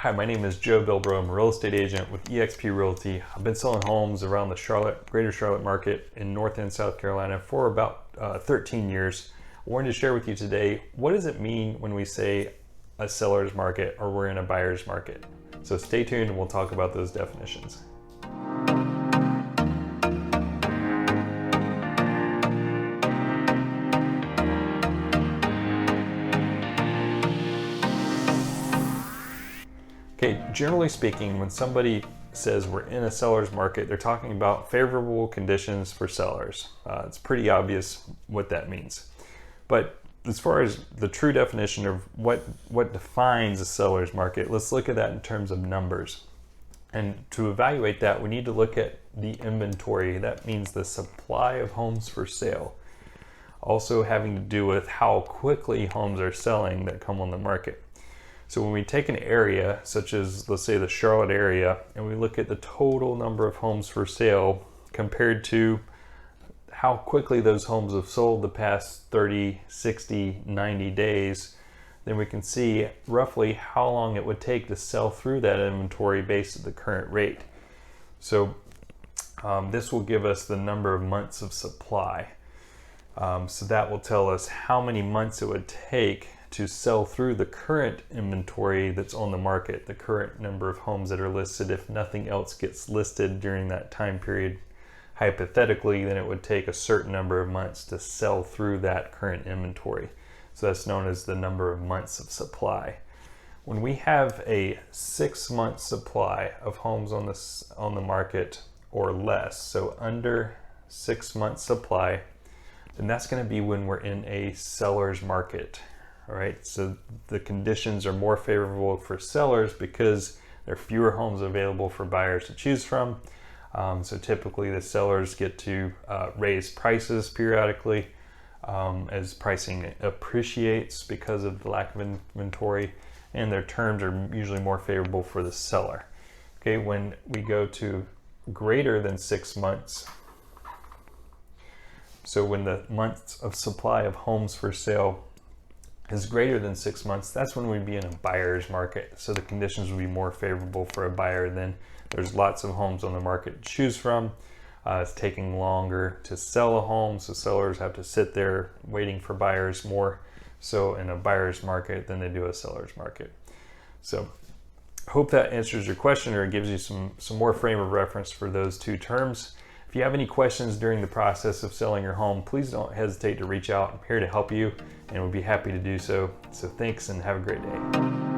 Hi, my name is Joe Bilbro. I'm a real estate agent with eXp Realty. I've been selling homes around the greater Charlotte market in North and South Carolina for about 13 years. I wanted to share with you today, what does it mean when we say a seller's market or we're in a buyer's market? So stay tuned and we'll talk about those definitions. Okay, generally speaking, when somebody says we're in a seller's market, they're talking about favorable conditions for sellers. It's pretty obvious what that means. But as far as the true definition of what defines a seller's market, let's look at that in terms of numbers. And to evaluate that, we need to look at the inventory. That means the supply of homes for sale. Also having to do with how quickly homes are selling that come on the market. So when we take an area, such as, let's say, the Charlotte area, and we look at the total number of homes for sale compared to how quickly those homes have sold the past 30, 60, 90 days, then we can see roughly how long it would take to sell through that inventory based at the current rate. So this will give us the number of months of supply. So that will tell us how many months it would take to sell through the current inventory that's on the market, the current number of homes that are listed. If nothing else gets listed during that time period, hypothetically, then it would take a certain number of months to sell through that current inventory. So that's known as the number of months of supply. When we have a 6-month supply of homes on the market or less, so under 6 months supply, then that's going to be when we're in a seller's market. All right, so the conditions are more favorable for sellers because there are fewer homes available for buyers to choose from. So typically the sellers get to raise prices periodically as pricing appreciates because of the lack of inventory, and their terms are usually more favorable for the seller. Okay, when we go to greater than 6 months, so when the months of supply of homes for sale is greater than 6 months, that's when we'd be in a buyer's market. So the conditions would be more favorable for a buyer. Then there's lots of homes on the market to choose from. It's taking longer to sell a home, so sellers have to sit there waiting for buyers more so in a buyer's market than they do a seller's market. So hope that answers your question, or it gives you some more frame of reference for those two terms. If you have any questions during the process of selling your home, please don't hesitate to reach out. I'm here to help you and would be happy to do so. So thanks and have a great day.